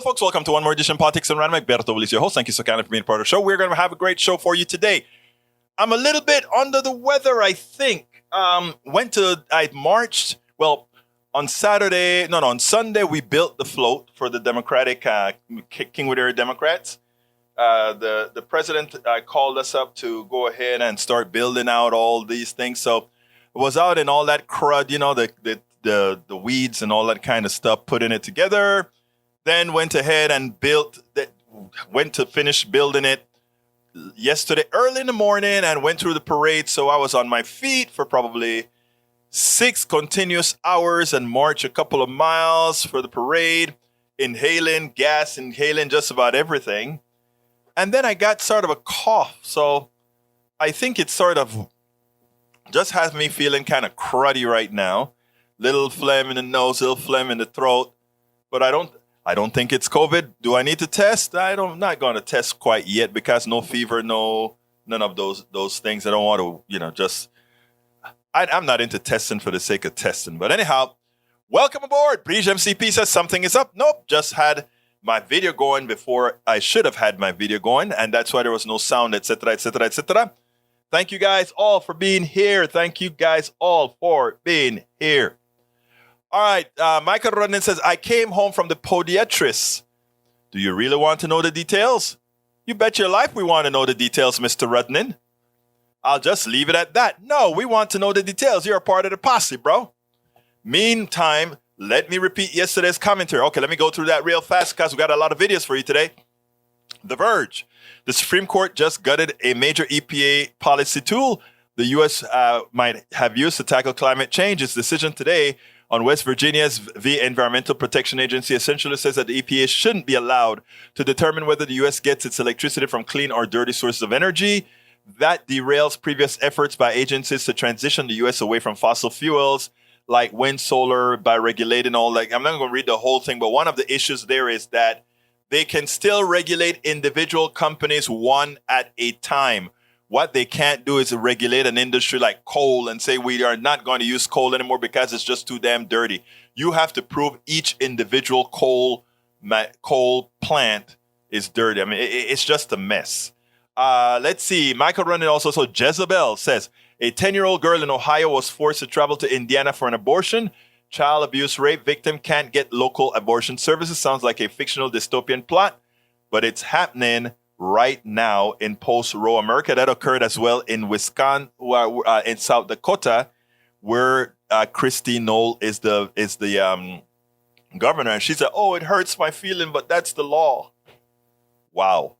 folks. Welcome to one more edition of Politics and Random. Berto Willis, your host. Thank you so kindly for being part of the show. We're going to have a great show for you today. I'm a little bit under the weather, I think. I marched, well, on Sunday, we built the float for the Democratic, Kingwood Democrats. The president called us up to go ahead and start building out all these things. So I was out in all that crud, the weeds and all that kind of stuff, putting it together. Then went ahead and went to finish building it yesterday early in the morning and went through the parade. So I was on my feet for probably 6 continuous hours and marched a couple of miles for the parade, inhaling just about everything. And then I got sort of a cough. So I think it sort of just has me feeling kind of cruddy right now. Little phlegm in the nose, little phlegm in the throat. But I don't think it's COVID. Do I need to test? I'm not going to test quite yet because no fever, none of those things. I don't want to, I'm not into testing for the sake of testing. But anyhow, welcome aboard. Bridge MCP says something is up. Nope, just had my video going before I should have had my video going. And that's why there was no sound, etc., etc., etc. Thank you guys all for being here. All right, Michael Rudnin says, I came home from the podiatrist. Do you really want to know the details? You bet your life we want to know the details, Mr. Rudnin. I'll just leave it at that. No, we want to know the details. You're a part of the posse, bro. Meantime, let me repeat yesterday's commentary. Okay, let me go through that real fast because we got a lot of videos for you today. The Verge. The Supreme Court just gutted a major EPA policy tool the U.S. Might have used to tackle climate change. Its decision today on West Virginia's Environmental Protection Agency essentially says that the EPA shouldn't be allowed to determine whether the U.S. gets its electricity from clean or dirty sources of energy. That derails previous efforts by agencies to transition the U.S. away from fossil fuels like wind, solar, by regulating all that. I'm not going to read the whole thing, but one of the issues there is that they can still regulate individual companies one at a time. What they can't do is regulate an industry like coal and say we are not going to use coal anymore because it's just too damn dirty. You have to prove each individual coal plant is dirty. I mean, it's just a mess. Let's see. Michael Running also. So Jezebel says, a 10-year-old girl in Ohio was forced to travel to Indiana for an abortion. Child abuse rape victim can't get local abortion services. Sounds like a fictional dystopian plot, but it's happening right now in post-Roe America. That occurred as well in Wisconsin, in South Dakota, where Kristi Noel is the governor. And she said, oh, it hurts my feeling, but that's the law. Wow.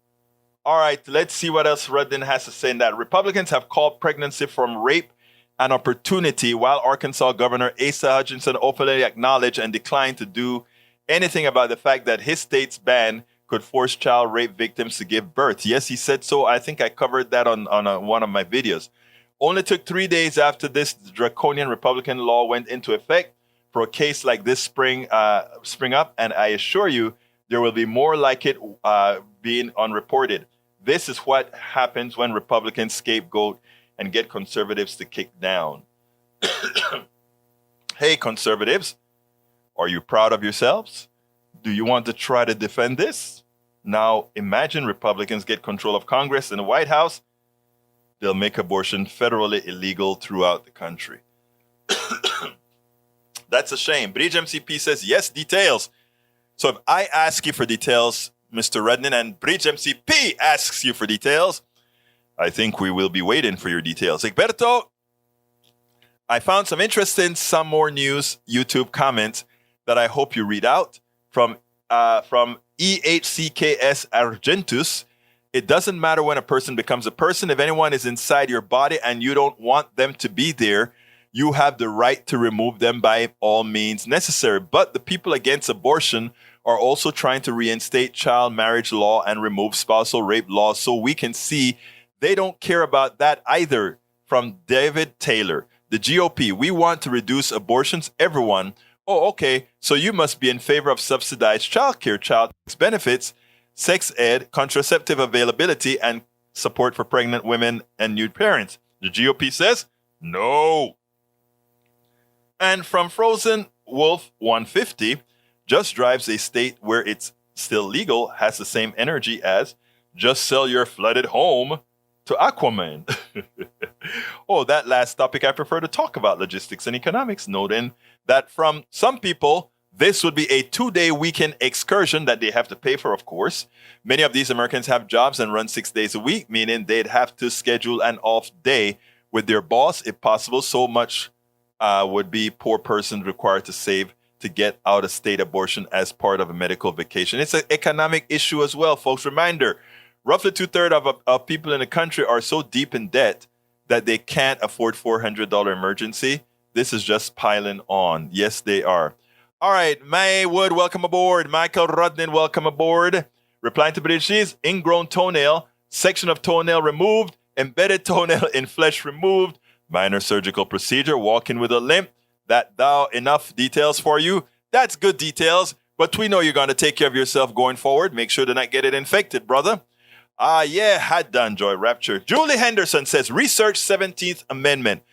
All right, let's see what else Rudin has to say in that. Republicans have called pregnancy from rape an opportunity, while Arkansas Governor Asa Hutchinson openly acknowledged and declined to do anything about the fact that his state's ban could force child rape victims to give birth. Yes, he said so. I think I covered that on one of my videos. Only took 3 days after this draconian Republican law went into effect for a case like this spring up, and I assure you there will be more like it being unreported. This is what happens when Republicans scapegoat and get conservatives to kick down. Hey, conservatives, are you proud of yourselves? Do you want to try to defend this? Now, imagine Republicans get control of Congress and the White House. They'll make abortion federally illegal throughout the country. That's a shame. Bridge MCP says, yes, details. So if I ask you for details, Mr. Rednan, and Bridge MCP asks you for details, I think we will be waiting for your details. Egberto, I found some more news YouTube comments that I hope you read out from EHCKS Argentus. It doesn't matter when a person becomes a person. If anyone is inside your body and you don't want them to be there, you have the right to remove them by all means necessary. But the people against abortion are also trying to reinstate child marriage law and remove spousal rape laws. So we can see they don't care about that either. From David Taylor, the GOP, we want to reduce abortions. Everyone, oh, okay, so you must be in favor of subsidized child care, child benefits, sex ed, contraceptive availability, and support for pregnant women and new parents. The GOP says no. And from Frozen Wolf 150, just drives a state where it's still legal, has the same energy as just sell your flooded home to Aquaman. Oh, that last topic, I prefer to talk about logistics and economics, noting that from some people, this would be a 2-day weekend excursion that they have to pay for, of course. Many of these Americans have jobs and run 6 days a week, meaning they'd have to schedule an off day with their boss if possible. So much would be poor person required to save to get out of state abortion as part of a medical vacation. It's an economic issue as well, folks. Reminder, roughly 2/3 of people in the country are so deep in debt that they can't afford $400 emergency. This is just piling on. Yes, they are. All right, May Wood, welcome aboard. Michael Rudnin, welcome aboard. Replying to British, ingrown toenail, section of toenail removed, embedded toenail in flesh removed, minor surgical procedure, walking with a limp. That thou enough details for you. That's good details, but we know you're going to take care of yourself going forward. Make sure to not get it infected, brother. Yeah, had done, Joy Rapture. Julie Henderson says, research 17th Amendment.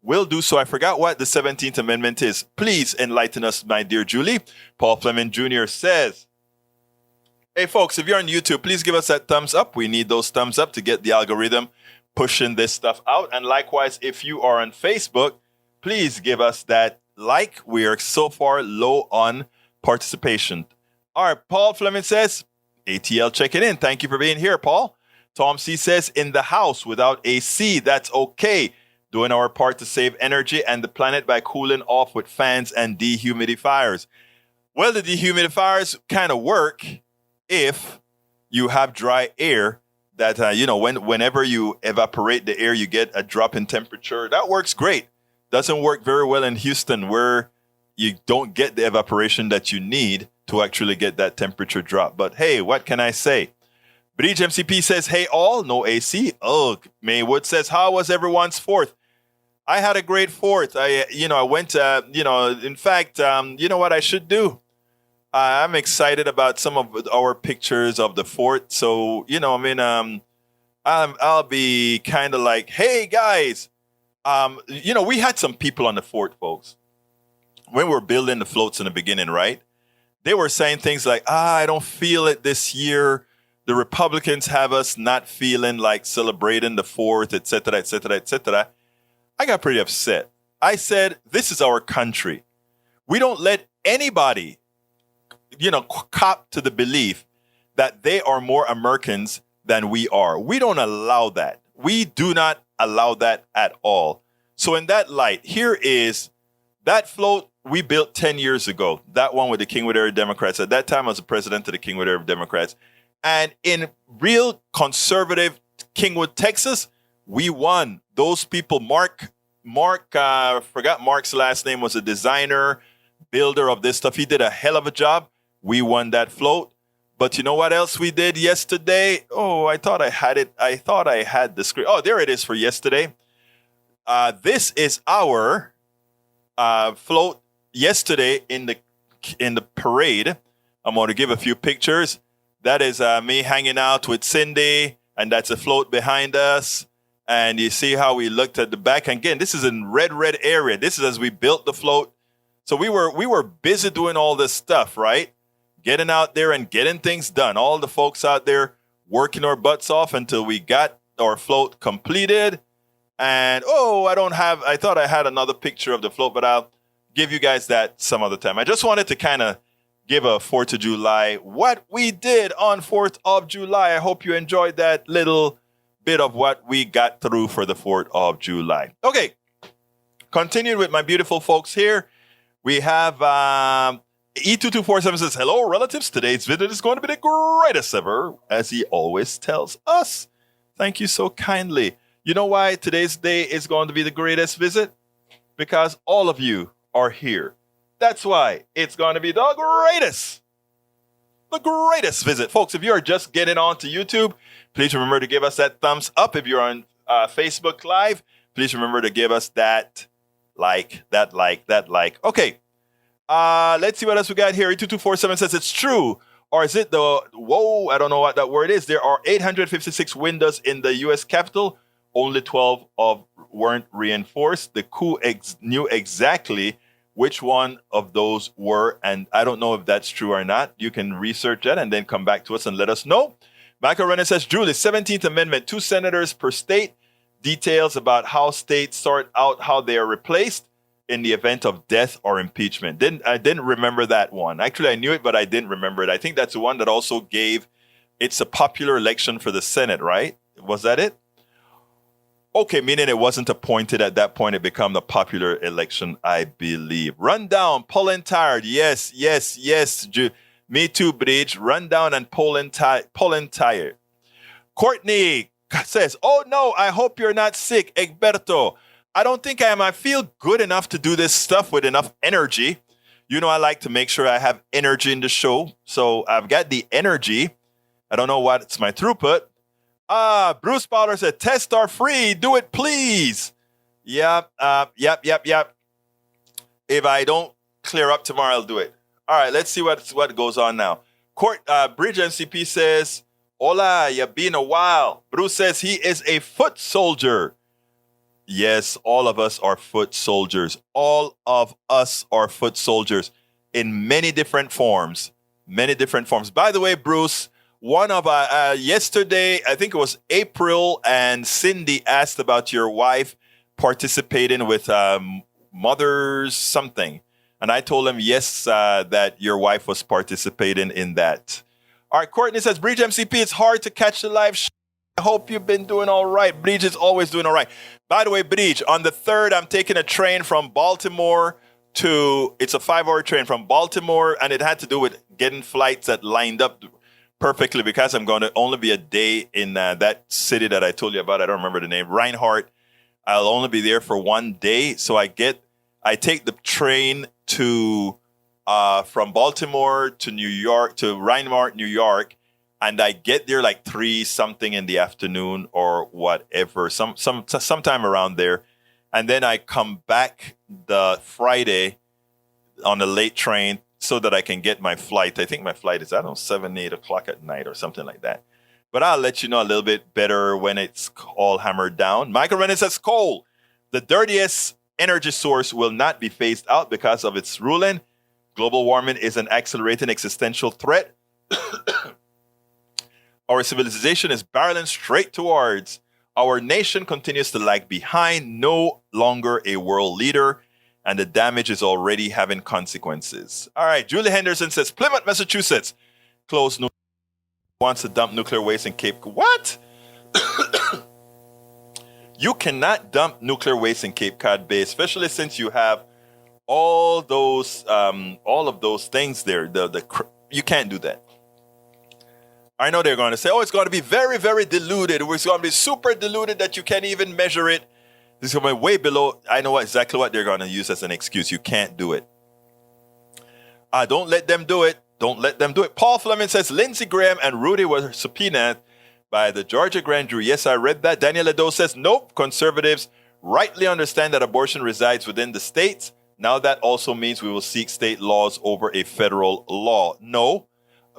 Will do so. I forgot what the 17th Amendment is. Please enlighten us, my dear Julie. Paul Fleming Jr. says, hey, folks, if you're on YouTube, please give us that thumbs up. We need those thumbs up to get the algorithm pushing this stuff out. And likewise, if you are on Facebook, please give us that like. We are so far low on participation. All right, Paul Fleming says, ATL checking in. Thank you for being here, Paul. Tom C says, in the house without AC, that's okay. Doing our part to save energy and the planet by cooling off with fans and dehumidifiers. Well, the dehumidifiers kind of work if you have dry air that, whenever you evaporate the air, you get a drop in temperature. That works great. Doesn't work very well in Houston where you don't get the evaporation that you need to actually get that temperature drop. But hey, what can I say? Bridge MCP says, hey all, no AC. Oh, Maywood says, how was everyone's 4th? I had a great 4th. I went, in fact, you know what I should do? I'm excited about some of our pictures of the 4th. So, I'll be kind of like, hey guys, we had some people on the 4th, folks. When we were building the floats in the beginning, right? They were saying things like, I don't feel it this year. The Republicans have us not feeling like celebrating the 4th, et cetera, et cetera, et cetera. I got pretty upset. I said, this is our country. We don't let anybody, cop to the belief that they are more Americans than we are. We don't allow that. We do not allow that at all. So in that light, here is that float we built 10 years ago. That one with the Kingwood Area Democrats. At that time, I was the president of the Kingwood Area Democrats. And in real conservative Kingwood, Texas, we won. Those people, Mark, forgot Mark's last name, was a designer, builder of this stuff. He did a hell of a job. We won that float. But you know what else we did yesterday? Oh, I thought I had it. I thought I had the script. Oh, there it is for yesterday. This is our float yesterday in the parade. I'm going to give a few pictures. That is me hanging out with Cindy, and that's a float behind us. And you see how we looked at the back. And again, this is in red area. This is as we built the float. So we were busy doing all this stuff, right? Getting out there and getting things done. All the folks out there working our butts off until we got our float completed. And I thought I had another picture of the float, but I'll give you guys that some other time. I just wanted to kind of give a 4th of July, what we did on 4th of July. I hope you enjoyed that little bit of what we got through for the 4th of July. Okay, continuing with my beautiful folks here. We have E2247 says, hello, relatives. Today's visit is going to be the greatest ever, as he always tells us. Thank you so kindly. You know why today's day is going to be the greatest visit? Because all of you are here. That's why it's going to be the greatest visit. Folks, if you are just getting on to YouTube, please remember to give us that thumbs up. If you're on Facebook Live, please remember to give us that like. Okay, let's see what else we got here. 2247 says it's true. Or is it I don't know what that word is. There are 856 windows in the U.S. Capitol. Only 12 weren't reinforced. The coup knew exactly which one of those were. And I don't know if that's true or not. You can research that and then come back to us and let us know. Michael Renner says, Julie, 17th Amendment, 2 senators per state, details about how states sort out how they are replaced in the event of death or impeachment. I didn't remember that one. Actually, I knew it, but I didn't remember it. I think that's the one that also gave, it's a popular election for the Senate, right? Was that it? Okay, meaning it wasn't appointed at that point. It became the popular election, I believe. Rundown, Poland tired. Yes. Me too, Bridge. Rundown and Poland tired. Courtney says, oh no, I hope you're not sick, Egberto. I don't think I am. I feel good enough to do this stuff with enough energy. You know, I like to make sure I have energy in the show. So I've got the energy. I don't know what's my throughput. Bruce Powder said, tests are free. Do it, please. Yep. If I don't clear up tomorrow, I'll do it. All right, let's see what goes on now. Bridge MCP says, hola, you've been a while. Bruce says he is a foot soldier. Yes, all of us are foot soldiers. All of us are foot soldiers in many different forms. Many different forms. By the way, Bruce, one of yesterday, I think it was April, and Cindy asked about your wife participating with Mothers something. And I told him, yes, that your wife was participating in that. All right, Courtney says, Bridge MCP, it's hard to catch the live show. I hope you've been doing all right. Bridge is always doing all right. By the way, Bridge, on the 3rd, I'm taking a train from Baltimore it's a 5-hour train from Baltimore, and it had to do with getting flights that lined up perfectly because I'm going to only be a day in that city that I told you about. I don't remember the name. Reinhardt. I'll only be there for 1 day. So I take the train to from Baltimore to New York, to Reinhardt, New York, and I get there like 3-something in the afternoon or whatever, sometime around there. And then I come back the Friday on a late train so that I can get my flight. I think my flight is, 7, 8 o'clock at night or something like that. But I'll let you know a little bit better when it's all hammered down. Michael Renner says, coal, the dirtiest energy source, will not be phased out because of its ruling. Global warming is an accelerating existential threat. Our civilization is barreling straight towards. Our nation continues to lag behind, no longer a world leader, and the damage is already having consequences. All right, Julie Henderson says, Plymouth, Massachusetts, wants to dump nuclear waste in Cape. What? You cannot dump nuclear waste in Cape Cod Bay, especially since you have all of those things there. You can't do that. I know they're going to say, oh, it's going to be very, very diluted. It's going to be super diluted that you can't even measure it. It's going to be way below. I know exactly what they're going to use as an excuse. You can't do it. Don't let them do it. Don't let them do it. Paul Fleming says, Lindsey Graham and Rudy were subpoenaed by the Georgia grand jury. Yes, I read that. Daniel Ledo says, nope, conservatives rightly understand that abortion resides within the states. Now that also means we will seek state laws over a federal law. No.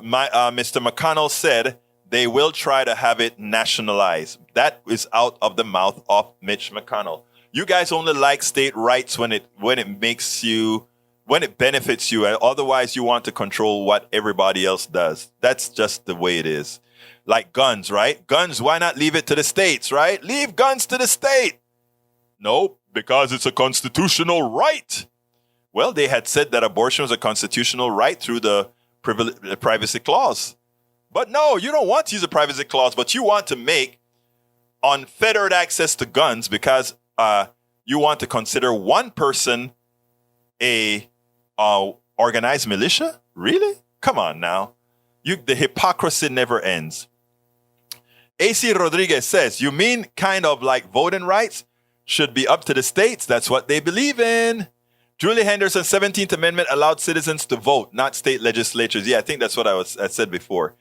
Mr. McConnell said they will try to have it nationalized. That is out of the mouth of Mitch McConnell. You guys only like state rights when it benefits you, and otherwise you want to control what everybody else does. That's just the way it is. Like guns, right? Guns, why not leave it to the states, right? Leave guns to the state. Nope, because it's a constitutional right. Well, they had said that abortion was a constitutional right through the privacy clause. But no, you don't want to use a privacy clause, but you want to make unfettered access to guns because you want to consider one person a organized militia? Really? Come on now. The hypocrisy never ends. AC Rodriguez says, you mean kind of like voting rights should be up to the states? That's what they believe in. Julie Henderson, 17th Amendment allowed citizens to vote, not state legislatures. Yeah, I think that's what I said before.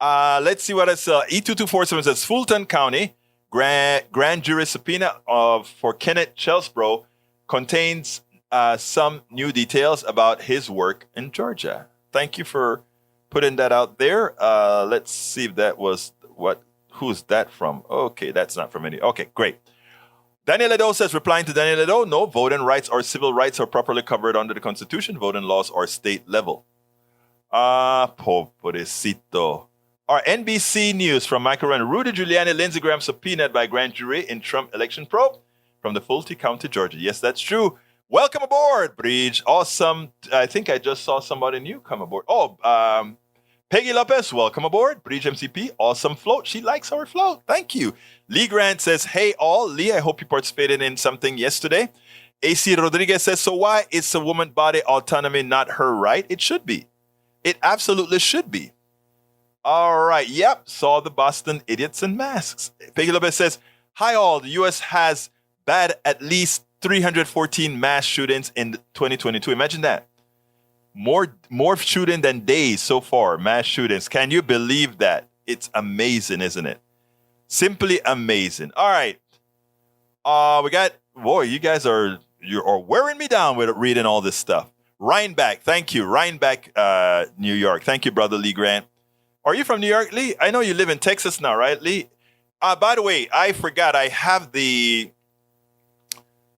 Let's see what else. E2247 says, Fulton County grand jury subpoena for Kenneth Chelsbro contains some new details about his work in Georgia. Thank you for putting that out there. Let's see if that was who's that from? Okay, that's not from any. Okay, great. Daniel Edo says, replying to Daniel Edo, no, voting rights or civil rights are properly covered under the Constitution. Voting laws are state level. Pobrecito. Our NBC News from Michael Wren. Rudy Giuliani, Lindsey Graham subpoenaed by grand jury in Trump election probe from the Fulton County, Georgia. Yes, that's true. Welcome aboard, Bridge. Awesome. I think I just saw somebody new come aboard. Peggy Lopez, welcome aboard. Bridge MCP, awesome float. She likes our float. Thank you. Lee Grant says, hey all. Lee, I hope you participated in something yesterday. AC Rodriguez says, so why is a woman body autonomy not her right? It should be. It absolutely should be. All right. Yep. Saw the Boston idiots in masks. Peggy Lopez says, hi all. The U.S. has bad at least 314 mass shootings in 2022. Imagine that. More shooting than days so far, mass shootings. Can you believe that? It's amazing, isn't it? Simply amazing. All right. We got, boy, you are wearing me down with reading all this stuff. Rhinebeck, thank you. Rhinebeck, New York. Thank you, Brother Lee Grant. Are you from New York, Lee? I know you live in Texas now, right, Lee? By the way, I forgot. I have the,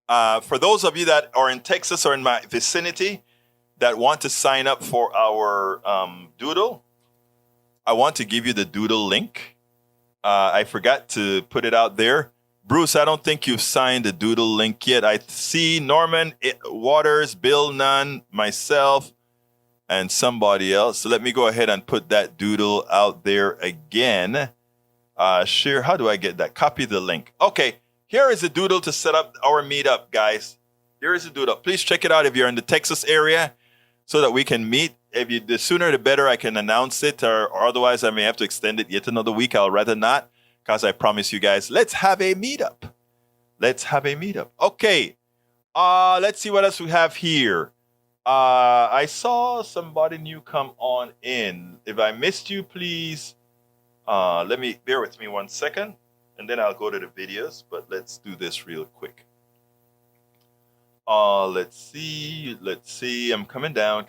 for those of you that are in Texas or in my vicinity, that want to sign up for our doodle, I want to give you the doodle link. I forgot to put it out there. Bruce, I don't think you've signed the doodle link yet. I see Norman Waters, Bill Nunn, myself, and somebody else. So let me go ahead and put that doodle out there again. Share, how do I get that? Copy the link. Okay, here is a doodle to set up our meetup, guys. Here is a doodle. Please check it out if you're in the Texas area, so that we can meet. The sooner the better I can announce it, or otherwise I may have to extend it yet another week. I'll rather not, because I promise you guys, let's have a meetup. Let's have a meetup. Okay. Let's see what else we have here. I saw somebody new come on in. If I missed you, please bear with me 1 second, and then I'll go to the videos, but let's do this real quick. Let's see. I'm coming down.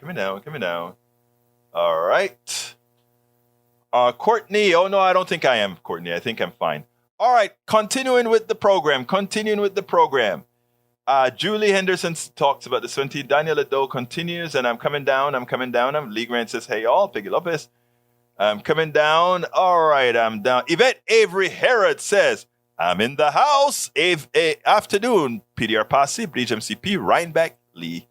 All right. Courtney. Oh, no, I don't think I am, Courtney. I think I'm fine. All right. Continuing with the program. Julie Henderson talks about the 17. Daniel Ado continues, and I'm coming down. Lee Grant says, hey, all. Peggy Lopez. I'm coming down. All right. I'm down. Yvette Avery Herod says, I'm in the house. Afternoon, PDR Posse, Bridge MCP, Rhinebeck, Lee.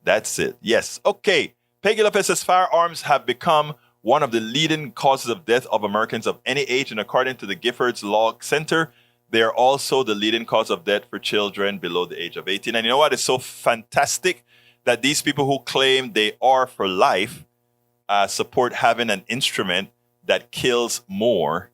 That's it. Yes. Okay. Peggy Lopez says firearms have become one of the leading causes of death of Americans of any age. And according to the Giffords Law Center, they are also the leading cause of death for children below the age of 18. And you know what? It's so fantastic that these people who claim they are for life support having an instrument that kills more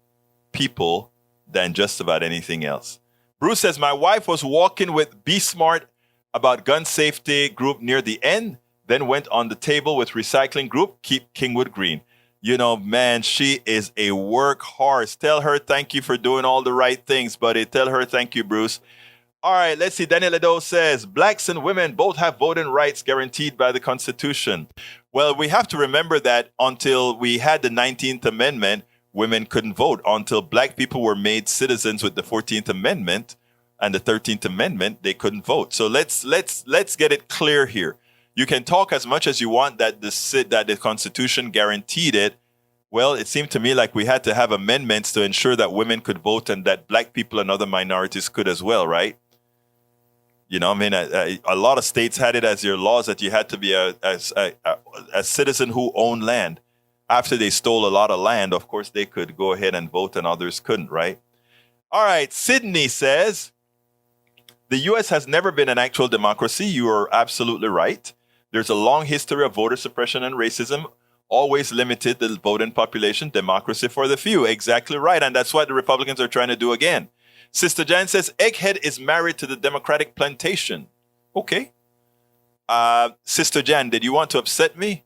people than just about anything else. Bruce says, my wife was walking with Be Smart about gun safety group near the end, then went on the table with recycling group, Keep Kingwood Green. You know, man, she is a workhorse. Tell her thank you for doing all the right things, buddy. Tell her thank you, Bruce. All right, let's see. Daniel Edo says, blacks and women both have voting rights guaranteed by the Constitution. Well, we have to remember that until we had the 19th Amendment, women couldn't vote. Until black people were made citizens with the 14th Amendment and the 13th Amendment, they couldn't vote. So let's get it clear here. You can talk as much as you want that the Constitution guaranteed it. Well, it seemed to me like we had to have amendments to ensure that women could vote and that black people and other minorities could as well, right? You know, I mean, a lot of states had it as their laws that you had to be a citizen who owned land. After they stole a lot of land, of course, they could go ahead and vote and others couldn't, right? All right, Sydney says, the U.S. has never been an actual democracy. You are absolutely right. There's a long history of voter suppression and racism, always limited the voting population, democracy for the few. Exactly right, and that's what the Republicans are trying to do again. Sister Jan says, Egghead is married to the Democratic plantation. Okay. Sister Jan, did you want to upset me?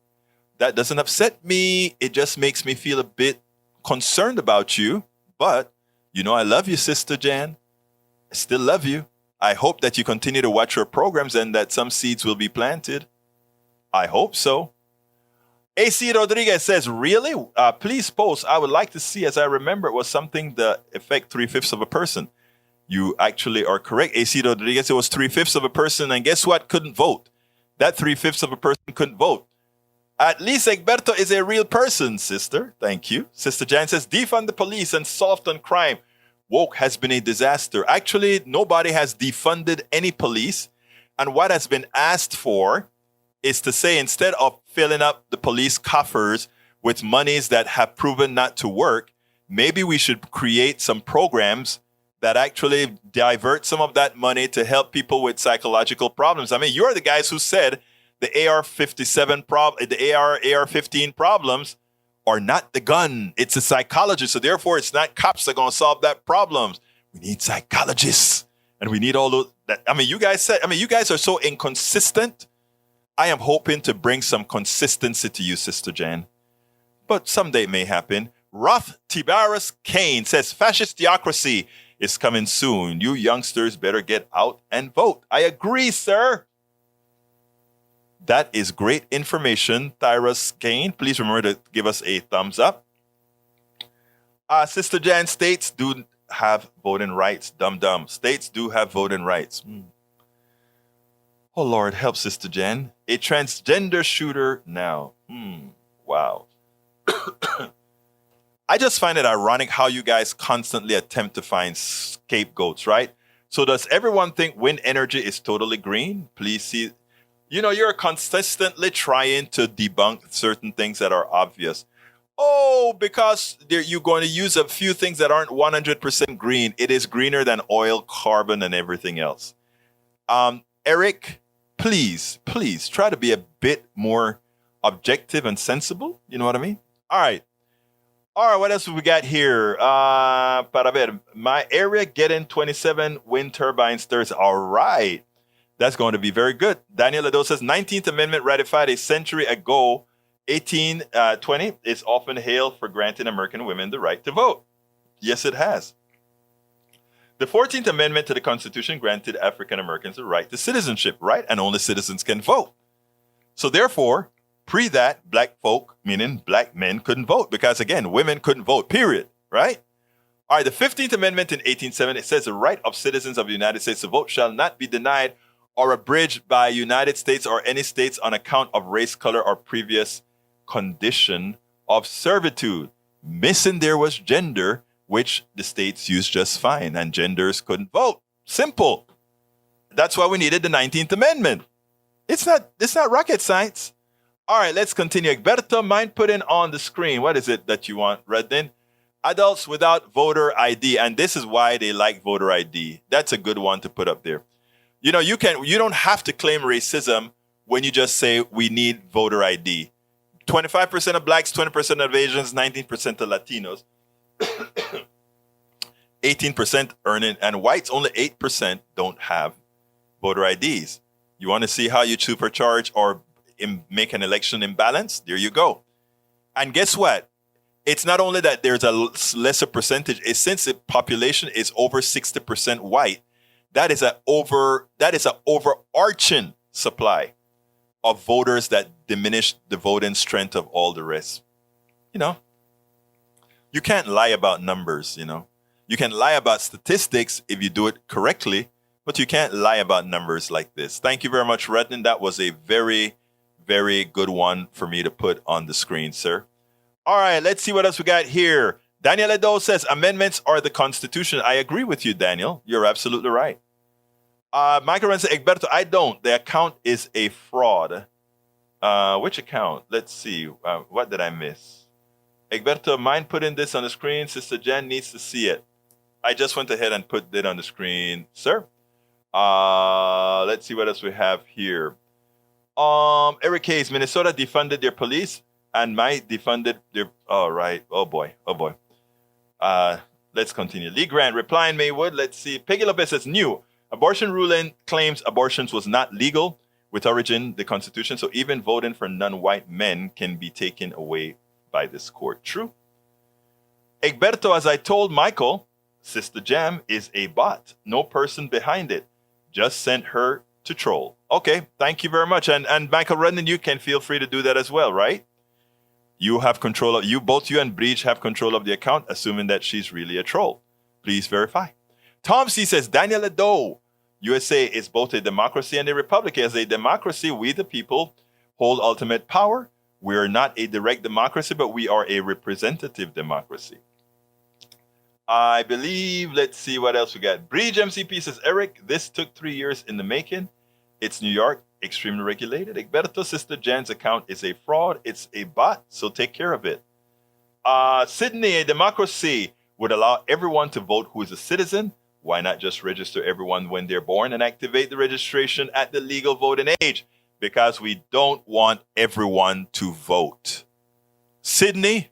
That doesn't upset me. It just makes me feel a bit concerned about you. But, you know, I love you, Sister Jan. I still love you. I hope that you continue to watch our programs and that some seeds will be planted. I hope so. AC Rodriguez says, really? Please post. I would like to see, as I remember, it was something the effect 3/5 of a person. You actually are correct. AC Rodriguez, it was 3/5 of a person, and guess what? Couldn't vote. That 3/5 of a person couldn't vote. At least Egberto is a real person, sister. Thank you. Sister Jan says, defund the police and soft on crime. Woke has been a disaster. Actually, nobody has defunded any police. And what has been asked for is to say, instead of filling up the police coffers with monies that have proven not to work, maybe we should create some programs that actually divert some of that money to help people with psychological problems. I mean, you're the guys who said the AR-15 problems are not the gun. It's a psychologist. So therefore, it's not cops that are going to solve that problems. We need psychologists. And we need all those. You guys are so inconsistent. I am hoping to bring some consistency to you, Sister Jan. But someday it may happen. Roth Tibaris Kane says, fascist theocracy is coming soon. You youngsters better get out and vote. I agree, sir. That is great information, Tyrus Kane. Please remember to give us a thumbs up. Sister Jan, states do have voting rights. Dum-dum. States do have voting rights. Oh, Lord, help Sister Jan. A transgender shooter now. Wow. I just find it ironic how you guys constantly attempt to find scapegoats, right? So does everyone think wind energy is totally green? Please see. You're consistently trying to debunk certain things that are obvious. Oh, because you're going to use a few things that aren't 100% green. It is greener than oil, carbon, and everything else. Eric, please try to be a bit more objective and sensible. You know what I mean? All right, what else have we got here? Para ver, my area getting 27 wind turbines stirs. All right. That's going to be very good. Daniel Lado says, 19th Amendment ratified a century ago, 1820, is often hailed for granting American women the right to vote. Yes, it has. The 14th Amendment to the Constitution granted African Americans the right to citizenship, right? And only citizens can vote. So therefore, pre that, black folk, meaning black men, couldn't vote because, again, women couldn't vote, period, right? All right, the 15th Amendment in 1870, it says the right of citizens of the United States to vote shall not be denied or abridged by United States or any states on account of race, color, or previous condition of servitude. Missing there was gender, which the states used just fine, and genders couldn't vote. Simple. That's why we needed the 19th Amendment. It's not rocket science. All right, let's continue. Egberto, mind putting on the screen. What is it that you want, Redden? Adults without voter ID, and this is why they like voter ID. That's a good one to put up there. You don't have to claim racism when you just say we need voter ID. 25% of blacks, 20% of Asians, 19% of Latinos, 18% earning, and whites, only 8% don't have voter IDs. You want to see how you supercharge or make an election imbalance? There you go. And guess what? It's not only that there's a lesser percentage, it's since the population is over 60% white, that is an overarching supply of voters that diminish the voting strength of all the rest. You can't lie about numbers, You can lie about statistics if you do it correctly, but you can't lie about numbers like this. Thank you very much, Redden. That was a very, very good one for me to put on the screen, sir. All right, let's see what else we got here. Daniel Edo says, amendments are the Constitution. I agree with you, Daniel. You're absolutely right. Michael Ren says, Egberto, I don't. The account is a fraud. Which account? Let's see. What did I miss? Egberto, mind putting this on the screen? Sister Jen needs to see it. I just went ahead and put it on the screen, sir. Let's see what else we have here. Eric Hayes, Minnesota defunded their police and might defunded their... All right. Oh, boy. Let's continue. Lee Grant, replying Maywood. Let's see. Peggy Lopez says, new. Abortion ruling claims abortions was not legal with origin the Constitution, so even voting for non-white men can be taken away by this court. True. Egberto, as I told Michael, Sister Jam is a bot. No person behind it. Just sent her to troll. Okay, thank you very much. And Michael Redden, you can feel free to do that as well, right? You have control of, both you and Breach have control of the account, assuming that she's really a troll. Please verify. Tom C says, Daniel Ado, USA is both a democracy and a republic. As a democracy, we the people hold ultimate power. We are not a direct democracy, but we are a representative democracy. I believe, let's see what else we got. Breach MCP says, Eric, this took 3 years in the making. It's New York, extremely regulated. Egberto Sister Jan's account is a fraud. It's a bot, so take care of it. Sydney, a democracy would allow everyone to vote who is a citizen. Why not just register everyone when they're born and activate the registration at the legal voting age? Because we don't want everyone to vote. Sydney,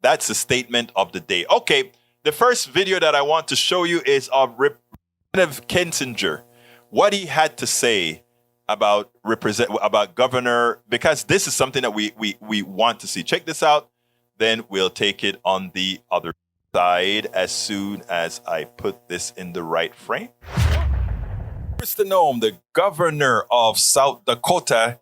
that's the statement of the day. Okay, the first video that I want to show you is of Representative Kinzinger, what he had to say about governor, because this is something that we want to see. Check this out, then we'll take it on the other side as soon as I put this in the right frame. Kristi Noem, the governor of South Dakota,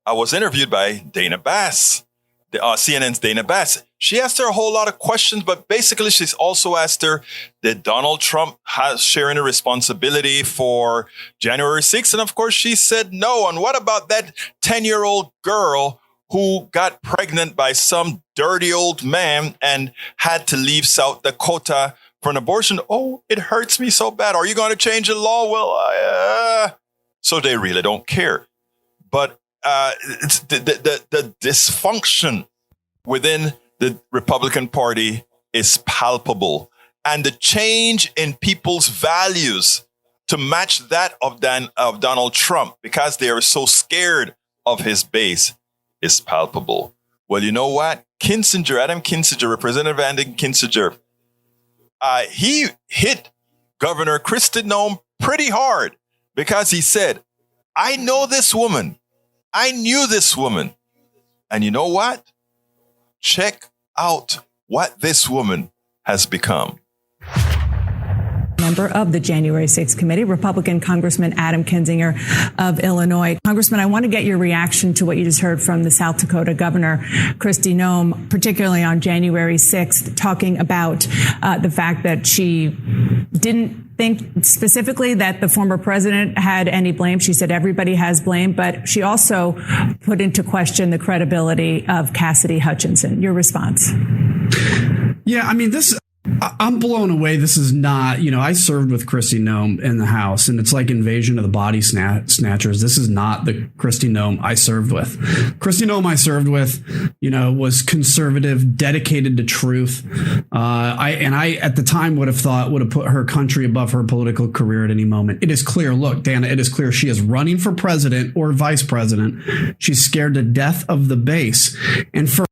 was interviewed by Dana Bass, CNN's Dana Bass. She asked her a whole lot of questions, but basically she's also asked her, did Donald Trump share any responsibility for January 6th? And of course, she said no. And what about that 10-year-old girl who got pregnant by some dirty old man and had to leave South Dakota for an abortion? Oh, it hurts me so bad. Are you going to change the law? Well, so they really don't care. But it's the dysfunction within the Republican Party is palpable. And the change in people's values to match that of Donald Trump, because they are so scared of his base, is palpable. Well, you know what? Adam Kinzinger, Representative Adam Kinzinger, he hit Governor Kristi Noem pretty hard because he said, I know this woman. I knew this woman. And you know what? Check out what this woman has become. Member of the January 6th committee, Republican Congressman Adam Kinzinger of Illinois. Congressman, I want to get your reaction to what you just heard from the South Dakota Governor, Kristi Noem, particularly on January 6th, talking about the fact that she didn't think specifically that the former president had any blame. She said everybody has blame, but she also put into question the credibility of Cassidy Hutchinson. Your response? Yeah, I mean, I'm blown away. This is not, I served with Kristi Noem in the House, and it's like Invasion of the Body Snatchers. This is not the Kristi Noem I served with. Kristi Noem I served with, was conservative, dedicated to truth. I at the time would have put her country above her political career at any moment. It is clear. Look, Dana, it is clear she is running for president or vice president. She's scared to death of the base. And for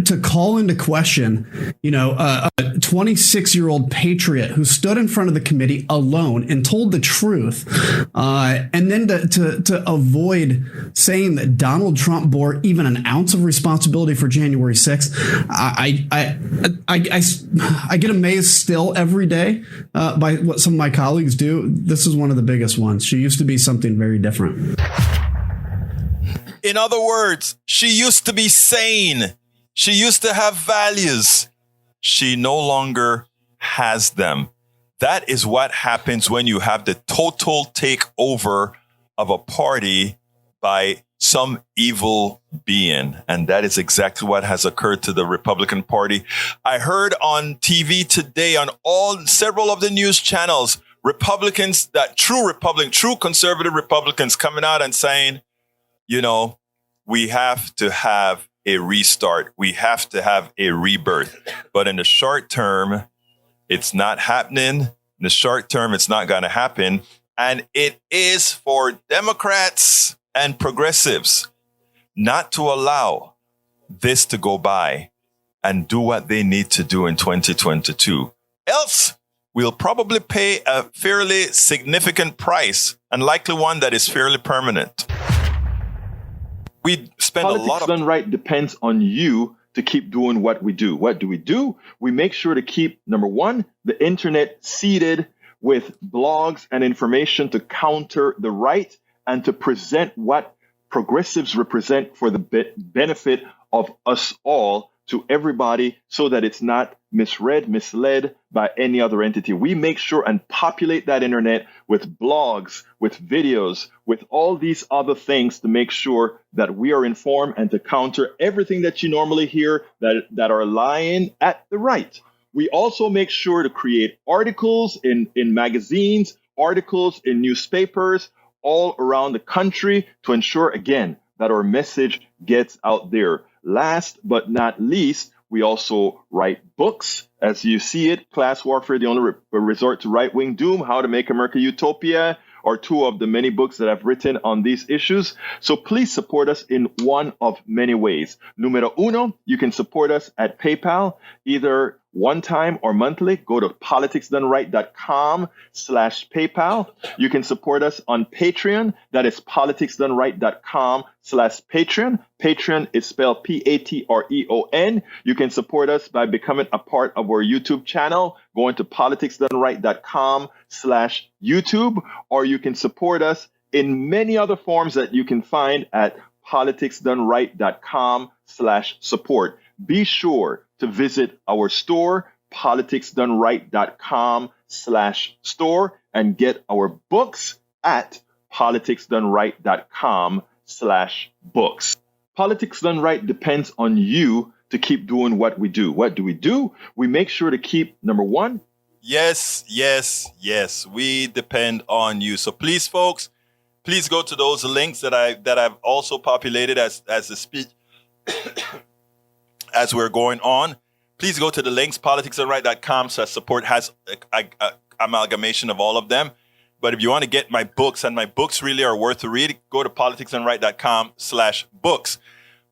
to call into question, a 26-year-old patriot who stood in front of the committee alone and told the truth, and then to avoid saying that Donald Trump bore even an ounce of responsibility for January 6th, I get amazed still every day by what some of my colleagues do. This is one of the biggest ones. She used to be something very different. In other words, she used to be sane. She used to have values. She no longer has them. That is what happens when you have the total takeover of a party by some evil being. And that is exactly what has occurred to the Republican Party. I heard on TV today on several of the news channels, Republicans, true conservative Republicans coming out and saying, we have to have a restart. We have to have a rebirth. But in the short term, it's not happening. In the short term, it's not going to happen. And it is for Democrats and progressives not to allow this to go by and do what they need to do in 2022. Else, we'll probably pay a fairly significant price, and likely one that is fairly permanent. We spend Politics a lot of done right depends on you to keep doing what we do. What do? We make sure to keep, number one, the internet seeded with blogs and information to counter the right and to present what progressives represent for the benefit of us all to everybody, so that it's not misread, misled by any other entity. We make sure and populate that internet with blogs, with videos, with all these other things to make sure that we are informed and to counter everything that you normally hear that are lying at the right. We also make sure to create articles in magazines, articles in newspapers all around the country to ensure, again, that our message gets out there. Last but not least, we also write books. As you see it, Class Warfare, the only resort to right-wing doom, How to Make America Utopia, are two of the many books that I've written on these issues. So please support us in one of many ways. Numero uno, you can support us at PayPal, either one time or monthly. Go to politicsdoneright.com/PayPal. You can support us on Patreon. That is politicsdoneright.com/Patreon. Patreon is spelled Patreon. You can support us by becoming a part of our YouTube channel, going to politicsdoneright.com/YouTube, or you can support us in many other forms that you can find at politicsdoneright.com/support. Be sure to visit our store, politicsdoneright.com/store, and get our books at politicsdoneright.com/books. Politics Done Right depends on you to keep doing what we do. What do? We make sure to keep, number one. Yes. We depend on you. So please, folks, please go to those links that I've also populated as the speech as we're going on. Please go to the links. politicsdoneright.com/support has a amalgamation of all of them. But if you want to get my books, and my books really are worth to read, go to politicsdoneright.com/books.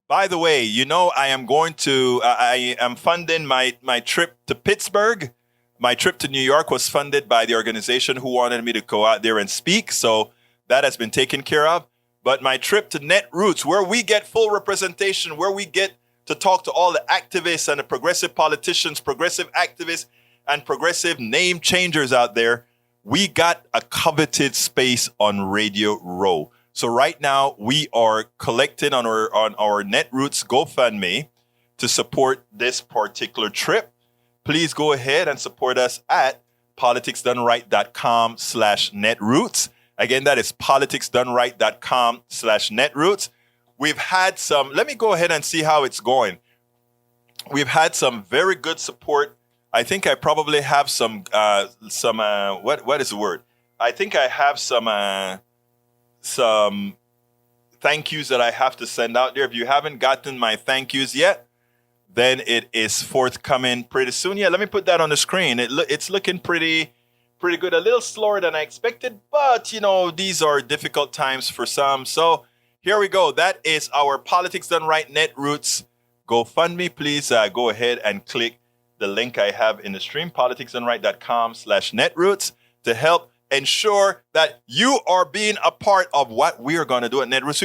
By the way, I am going to, I am funding my trip to Pittsburgh. My trip to New York was funded by the organization who wanted me to go out there and speak. So that has been taken care of. But my trip to Netroots, where we get full representation, where we get to talk to all the activists and the progressive politicians, progressive activists, and progressive name changers out there, we got a coveted space on Radio Row. So right now we are collecting on our Netroots GoFundMe to support this particular trip. Please go ahead and support us at politicsdoneright.com/netroots. Again, that is politicsdoneright.com/netroots. We've had some, let me go ahead and see how it's going. We've had some very good support. I think I probably have some what is the word? I think I have some thank yous that I have to send out there. If you haven't gotten my thank yous yet, then it is forthcoming pretty soon. Yeah, let me put that on the screen. It's looking pretty good. A little slower than I expected, but these are difficult times for some. So here we go. That is our Politics Done Right Netroots GoFundMe. Please go ahead and click the link I have in the stream, politicsdoneright.com/netroots, to help ensure that you are being a part of what we are going to do at Netroots.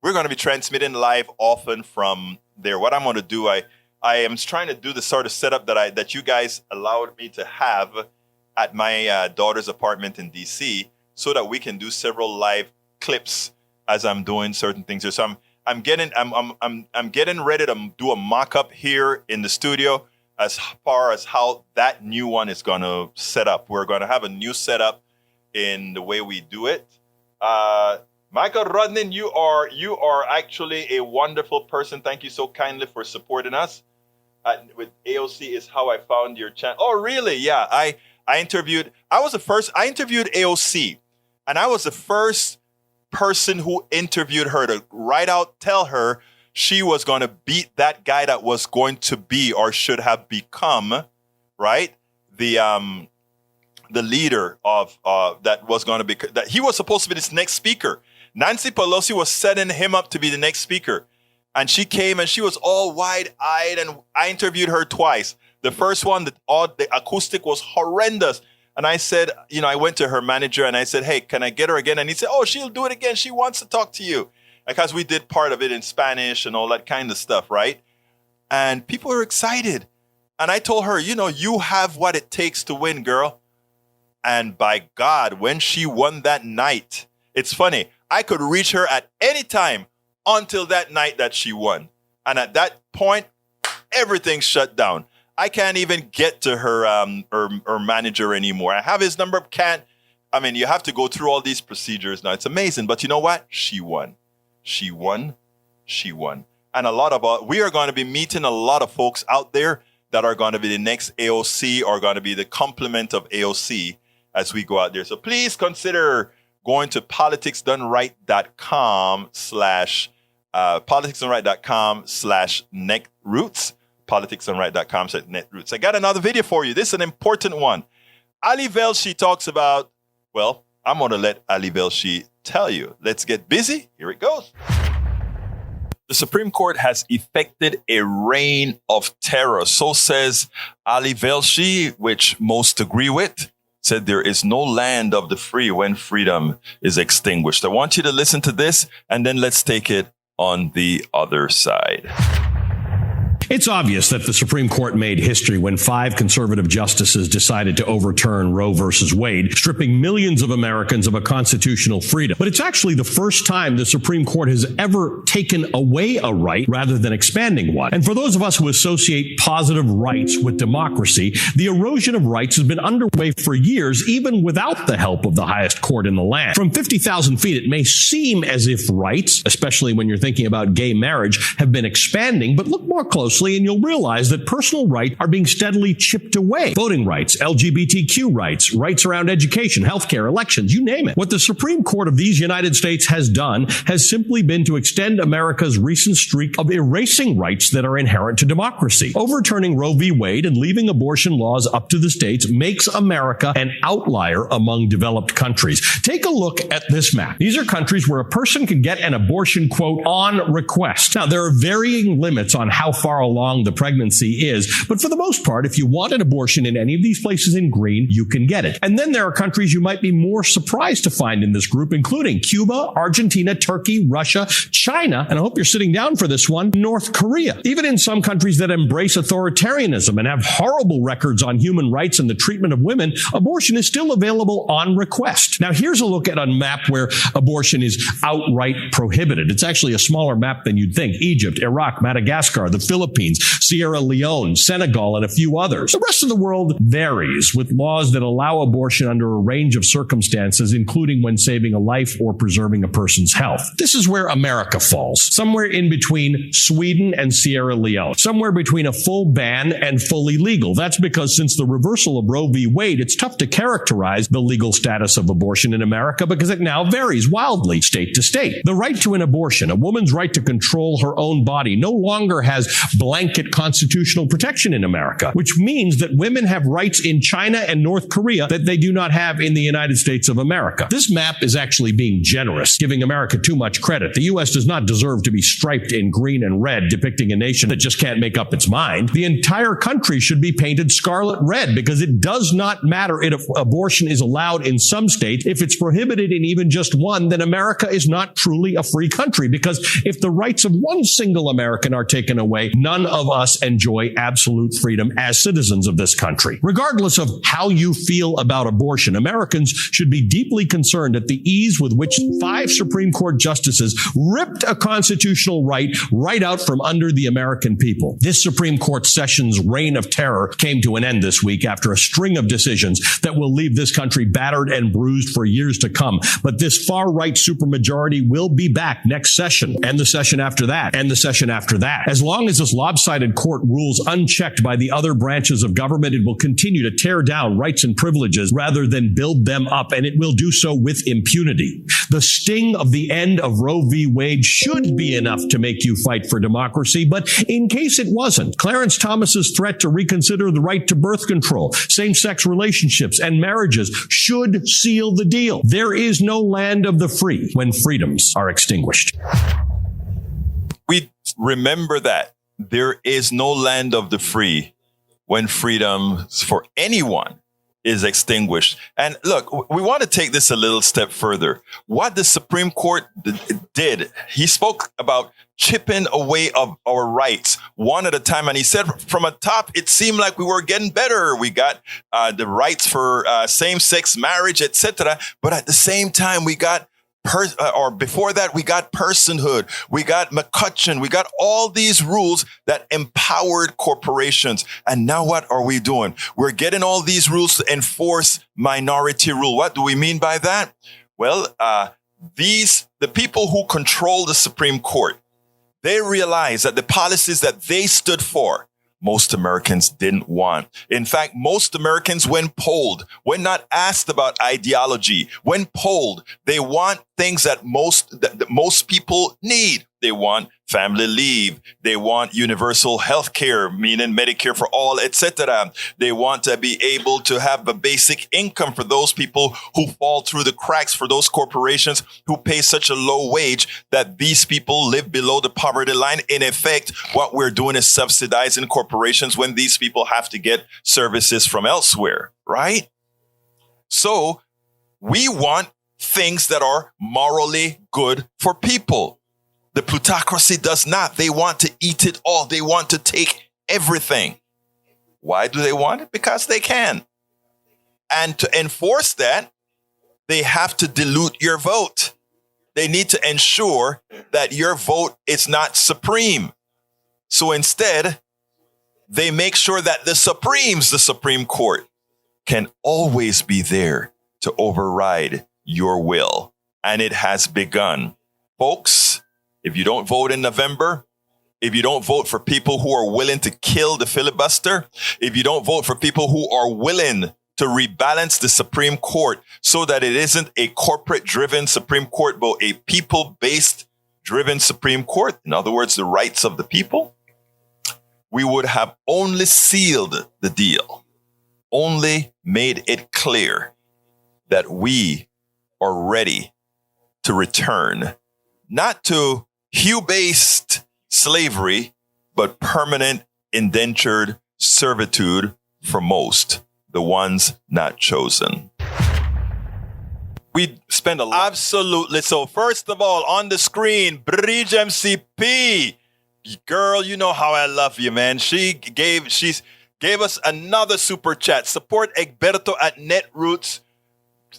We're going to be transmitting live often from there. What I'm going to do, I am trying to do the sort of setup that you guys allowed me to have at my daughter's apartment in DC, so that we can do several live clips as I'm doing certain things here. So I'm getting ready to do a mock-up here in the studio as far as how that new one is going to set up. We're going to have a new setup in the way we do it. Michael Rodnin, you are actually a wonderful person. Thank you so kindly for supporting us. With AOC is how I found your channel. Oh, really? Yeah, I interviewed AOC, and I was the first person who interviewed her to tell her she was going to beat that guy that was going to be, or should have become, right? The leader of that was going to be, that he was supposed to be this next speaker. Nancy Pelosi was setting him up to be the next speaker. And she came and she was all wide-eyed, and I interviewed her twice. The first one, the acoustic was horrendous. And I said, I went to her manager and I said, hey, can I get her again? And he said, oh, she'll do it again. She wants to talk to you. Because we did part of it in Spanish and all that kind of stuff, right? And people were excited. And I told her, you have what it takes to win, girl. And by God, when she won that night, it's funny, I could reach her at any time until that night that she won. And at that point, everything shut down. I can't even get to her manager anymore. I have his number, you have to go through all these procedures now. It's amazing. But you know what? She won. She won. She won. And we are going to be meeting a lot of folks out there that are going to be the next AOC or going to be the complement of AOC as we go out there. So please consider going to politicsdoneright.com /politicsdoneright.com/netroots. politicsdoneright.com/netroots. I got another video for you. This is an important one. Ali Velshi talks about, well, I'm going to let Ali Velshi tell you. Let's get busy. Here it goes. The Supreme Court has effected a reign of terror. So says Ali Velshi, which most agree with, said there is no land of the free when freedom is extinguished. I want you to listen to this, and then let's take it on the other side. It's obvious that the Supreme Court made history when 5 conservative justices decided to overturn Roe versus Wade, stripping millions of Americans of a constitutional freedom. But it's actually the first time the Supreme Court has ever taken away a right rather than expanding one. And for those of us who associate positive rights with democracy, the erosion of rights has been underway for years, even without the help of the highest court in the land. From 50,000 feet, it may seem as if rights, especially when you're thinking about gay marriage, have been expanding, but look more closely and you'll realize that personal rights are being steadily chipped away. Voting rights, LGBTQ rights, rights around education, healthcare, elections, you name it. What the Supreme Court of these United States has done has simply been to extend America's recent streak of erasing rights that are inherent to democracy. Overturning Roe v. Wade and leaving abortion laws up to the states makes America an outlier among developed countries. Take a look at this map. These are countries where a person can get an abortion, quote, on request. Now, there are varying limits on how far along the pregnancy is, but for the most part, if you want an abortion in any of these places in green, you can get it. And then there are countries you might be more surprised to find in this group, including Cuba, Argentina, Turkey, Russia, China, and I hope you're sitting down for this one, North Korea. Even in some countries that embrace authoritarianism and have horrible records on human rights and the treatment of women, abortion is still available on request. Now, here's a look at a map where abortion is outright prohibited. It's actually a smaller map than you'd think. Egypt, Iraq, Madagascar, the Philippines, Sierra Leone, Senegal, and a few others. The rest of the world varies, with laws that allow abortion under a range of circumstances, including when saving a life or preserving a person's health. This is where America falls, somewhere in between Sweden and Sierra Leone, somewhere between a full ban and fully legal. That's because since the reversal of Roe v. Wade, it's tough to characterize the legal status of abortion in America because it now varies wildly state to state. The right to an abortion, a woman's right to control her own body, no longer has blanket constitutional protection in America, which means that women have rights in China and North Korea that they do not have in the United States of America. This map is actually being generous, giving America too much credit. The U.S. does not deserve to be striped in green and red, depicting a nation that just can't make up its mind. The entire country should be painted scarlet red because it does not matter if abortion is allowed in some states. If it's prohibited in even just one, then America is not truly a free country, because if the rights of one single American are taken away, none of us enjoy absolute freedom as citizens of this country. Regardless of how you feel about abortion, Americans should be deeply concerned at the ease with which 5 Supreme Court justices ripped a constitutional right out from under the American people. This Supreme Court session's reign of terror came to an end this week after a string of decisions that will leave this country battered and bruised for years to come. But this far-right supermajority will be back next session, and the session after that, and the session after that. As long as this lopsided court rules unchecked by the other branches of government, it will continue to tear down rights and privileges rather than build them up, and it will do so with impunity. The sting of the end of Roe v. Wade should be enough to make you fight for democracy, but in case it wasn't, Clarence Thomas's threat to reconsider the right to birth control, same-sex relationships, and marriages should seal the deal. There is no land of the free when freedoms are extinguished. We remember that. There is no land of the free when freedom for anyone is extinguished. And look, we want to take this a little step further. What the Supreme Court did, he spoke about chipping away of our rights one at a time. And he said from a top, it seemed like we were getting better. We got the rights for same-sex marriage, etc. But at the same time, we got or before that, we got personhood, we got McCutcheon, we got all these rules that empowered corporations. And now what are we doing? We're getting all these rules to enforce minority rule. What do we mean by that? Well, the people who control the Supreme Court, they realize that the policies that they stood for, most Americans didn't want. In fact, most Americans, when polled, when not asked about ideology, when polled, they want things that most people need. They want family leave. They want universal health care, meaning Medicare for all, etc. They want to be able to have a basic income for those people who fall through the cracks, for those corporations who pay such a low wage that these people live below the poverty line. In effect, what we're doing is subsidizing corporations when these people have to get services from elsewhere, right? So we want things that are morally good for people. The plutocracy does not. They want to eat it all. They want to take everything. Why do they want it? Because they can. And to enforce that, they have to dilute your vote. They need to ensure that your vote is not supreme. So instead, they make sure that the Supreme Court, can always be there to override your will. And it has begun. Folks, if you don't vote in November, if you don't vote for people who are willing to kill the filibuster, if you don't vote for people who are willing to rebalance the Supreme Court so that it isn't a corporate-driven Supreme Court, but a people-based driven Supreme Court, in other words, the rights of the people, we would have only sealed the deal, only made it clear that we are ready to return, not to hue-based slavery, but permanent indentured servitude for most, the ones not chosen. We spend a lot. Absolutely. So first of all, on the screen, Bridge MCP. Girl, you know how I love you, man. She gave us another super chat. Support Egberto at Netroots.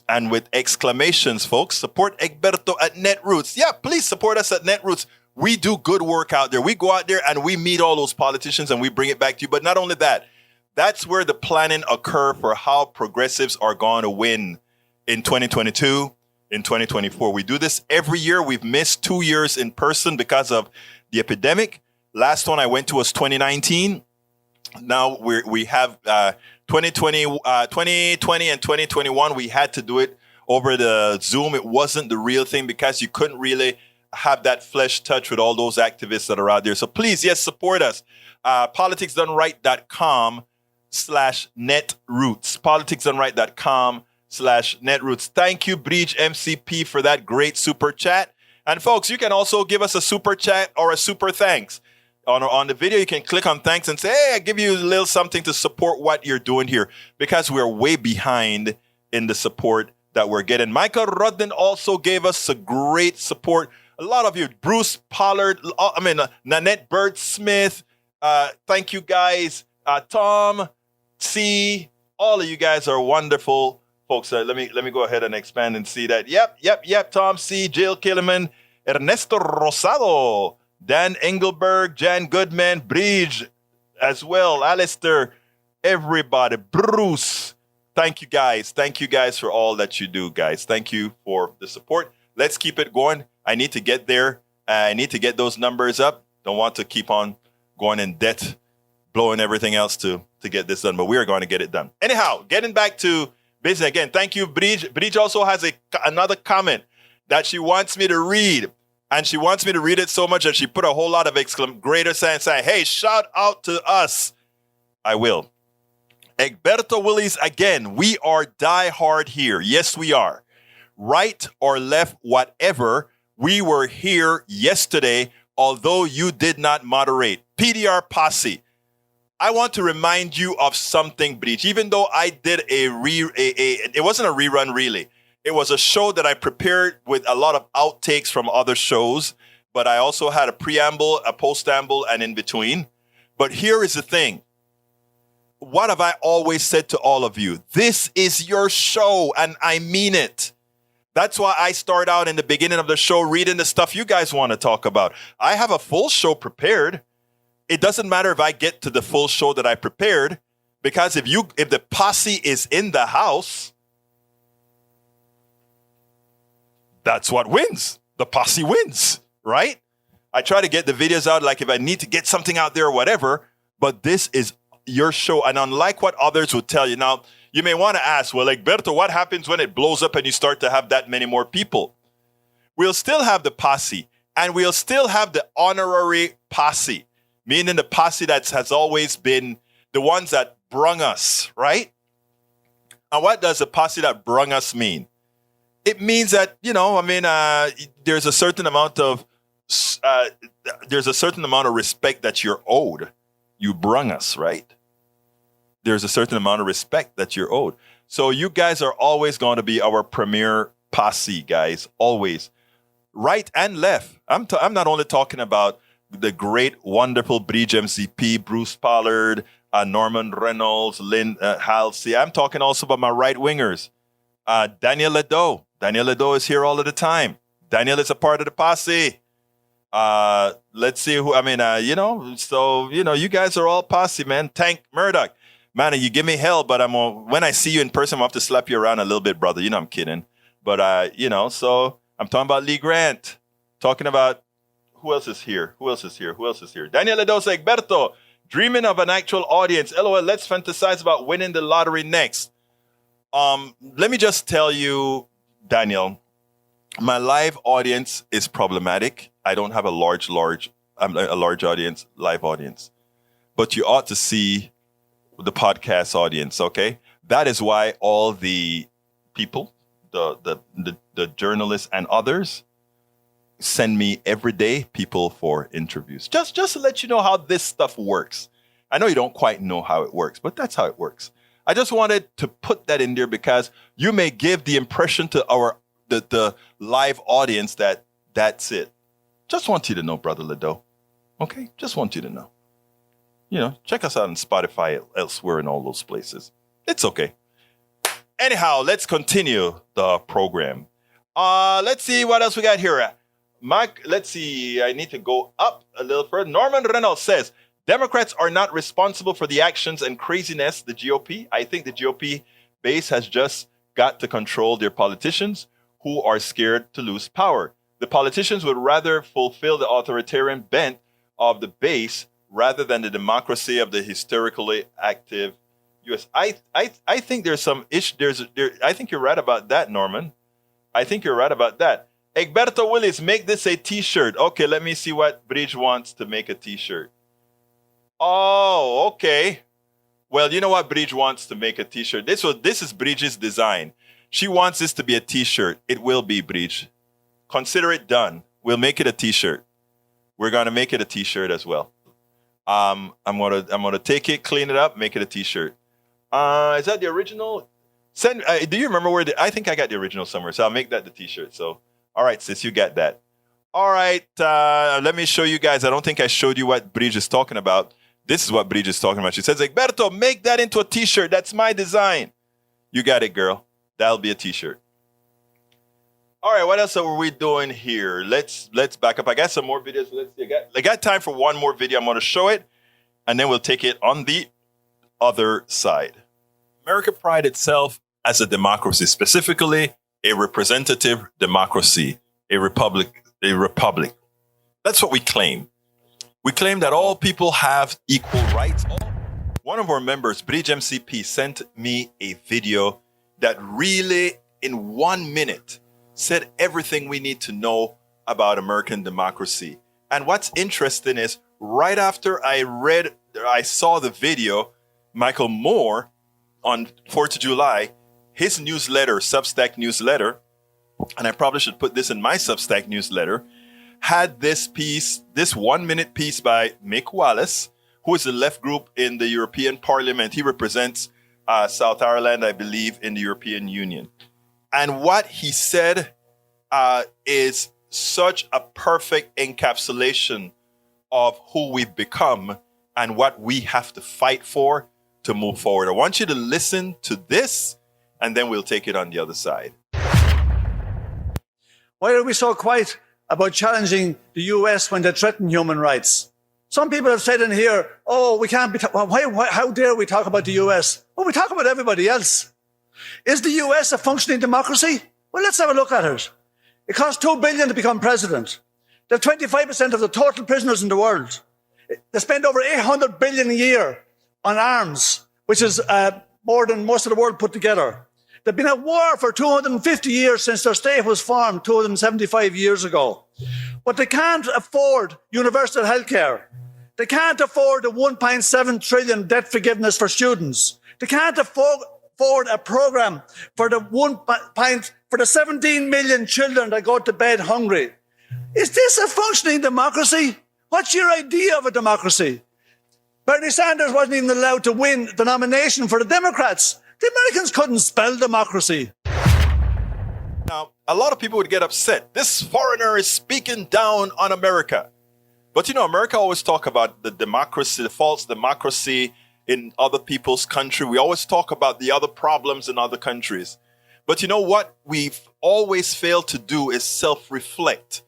And with exclamations, folks, support Egberto at Netroots. Yeah, please support us at Netroots. We do good work out there. We go out there and we meet all those politicians and we bring it back to you. But not only that, that's where the planning occur for how progressives are going to win in 2022, in 2024. We do this every year. We've missed 2 years in person because of the epidemic. Last one I went to was 2019. Now we have 2020 and 2021. We had to do it over the Zoom. It wasn't the real thing because you couldn't really have that flesh touch with all those activists that are out there. So please, yes, support us. politicsdoneright.com/netroots. politicsdoneright.com/netroots. Thank you, Bridge MCP, for that great super chat. And folks, you can also give us a super chat or a super thanks. On the video, you can click on thanks and say, hey, I give you a little something to support what you're doing here, because we're way behind in the support that we're getting. Michael Rudden also gave us a great support. A lot of you, Bruce Pollard, Nanette Bird Smith. Thank you guys. Tom, C, all of you guys are wonderful folks. Let me go ahead and expand and see that. Yep. Tom C, Jill Killiman, Ernesto Rosado, Dan Engelberg, Jan Goodman, Bridge as well, Alistair, everybody, Bruce. Thank you guys. Thank you guys for all that you do, guys. Thank you for the support. Let's keep it going. I need to get there. I need to get those numbers up. Don't want to keep on going in debt, blowing everything else to get this done, but we are going to get it done. Anyhow, getting back to business again. Thank you, Bridge. Bridge also has another comment that she wants me to read. And she wants me to read it so much that she put a whole lot of greater signs saying, hey, shout out to us. I will. Egberto Willies, again, we are diehard here. Yes, we are. Right or left, whatever, we were here yesterday, although you did not moderate. PDR Posse. I want to remind you of something, Bridge. Even though I did it wasn't a rerun really. It was a show that I prepared with a lot of outtakes from other shows, but I also had a preamble, a postamble, and in between. But here is the thing. What have I always said to all of you? This is your show, and I mean it. That's why I start out in the beginning of the show reading the stuff you guys want to talk about. I have a full show prepared. It doesn't matter if I get to the full show that I prepared, because if the posse is in the house, that's what wins. The posse wins, right? I try to get the videos out, like if I need to get something out there or whatever, but this is your show. And unlike what others would tell you, now, you may want to ask, well, Egberto, what happens when it blows up and you start to have that many more people? We'll still have the posse, and we'll still have the honorary posse, meaning the posse that has always been the ones that brung us, right? And what does the posse that brung us mean? It means that, there's a certain amount of respect that you're owed. You brung us, right? There's a certain amount of respect that you're owed. So you guys are always going to be our premier posse, guys, always. Right and left. I'm not only talking about the great, wonderful Bridge MCP, Bruce Pollard, Norman Reynolds, Lynn Halsey. I'm talking also about my right wingers. Daniel Ledo. Daniel Ledo is here all of the time. Daniel is a part of the posse. Let's see who, you guys are all posse, man. Tank Murdoch. Man, you give me hell, but when I see you in person, I'm going to have to slap you around a little bit, brother. I'm kidding. But, so I'm talking about Lee Grant. Talking about, who else is here? Daniel Ledo says, Egberto, dreaming of an actual audience. LOL, let's fantasize about winning the lottery next. Let me just tell you, Daniel, my live audience is problematic. I don't have a large audience, live audience. But you ought to see the podcast audience, okay? That is why all the people, the journalists and others send me every day people for interviews. Just to let you know how this stuff works. I know you don't quite know how it works, but that's how it works. I just wanted to put that in there because you may give the impression to the live audience that that's it. Just want you to know, Brother Ledo. Okay? Just want you to know. Check us out on Spotify, elsewhere, in all those places. It's okay. Anyhow, let's continue the program. Let's see what else we got here. Mike, let's see. I need to go up a little further. Norman Reynolds says, Democrats are not responsible for the actions and craziness of the GOP. I think the GOP base has just got to control their politicians who are scared to lose power. The politicians would rather fulfill the authoritarian bent of the base rather than the democracy of the historically active U.S. I think there's some issue. I think you're right about that, Norman. I think you're right about that. Egberto Willis, make this a T-shirt. Okay, let me see what Bridge wants to make a T-shirt. Oh, okay. Well, you know what Bridge wants to make a T-shirt. This is Bridge's design. She wants this to be a T-shirt. It will be, Bridge. Consider it done. We'll make it a T-shirt. We're gonna make it a T-shirt as well. I'm gonna take it, clean it up, make it a T-shirt. Is that the original? Do you remember where? I think I got the original somewhere, so I'll make that the T-shirt. So, all right, sis, you got that. All right, let me show you guys. I don't think I showed you what Bridge is talking about. This is what Bridge is talking about. She says, Egberto, make that into a T-shirt. That's my design. You got it, girl. That'll be a T-shirt. All right, what else are we doing here? Let's back up. I got some more videos. Let's see. I got time for one more video. I'm going to show it, and then we'll take it on the other side. America prides itself as a democracy, specifically a representative democracy, a republic. That's what we claim. We claim that all people have equal rights. One of our members, Bridge MCP, sent me a video that really, in 1 minute, said everything we need to know about American democracy. And what's interesting is right after I saw the video, Michael Moore on 4th of July, his newsletter, Substack newsletter, and I probably should put this in my Substack newsletter, had this piece, this 1 minute piece by Mick Wallace, who is the left group in the European Parliament. He represents South Ireland, I believe, in the European Union. And what he said is such a perfect encapsulation of who we've become and what we have to fight for to move forward. I want you to listen to this, and then we'll take it on the other side. Why are we so quiet about challenging the US when they threaten human rights? Some people have said in here, oh, we can't be, how dare we talk about the US? Well, we talk about everybody else. Is the US a functioning democracy? Well, let's have a look at it. It costs $2 billion to become president. They're 25% of the total prisoners in the world. They spend over $800 billion a year on arms, which is more than most of the world put together. They've been at war for 250 years since their state was formed 275 years ago. But they can't afford universal health care. They can't afford the 1.7 trillion debt forgiveness for students. They can't afford a program for the 17 million children that go to bed hungry. Is this a functioning democracy? What's your idea of a democracy? Bernie Sanders wasn't even allowed to win the nomination for the Democrats. The Americans couldn't spell democracy. Now, a lot of people would get upset. This foreigner is speaking down on America. But you know, America always talk about the democracy, the false democracy in other people's country. We always talk about the other problems in other countries. But you know what we've always failed to do is self-reflect,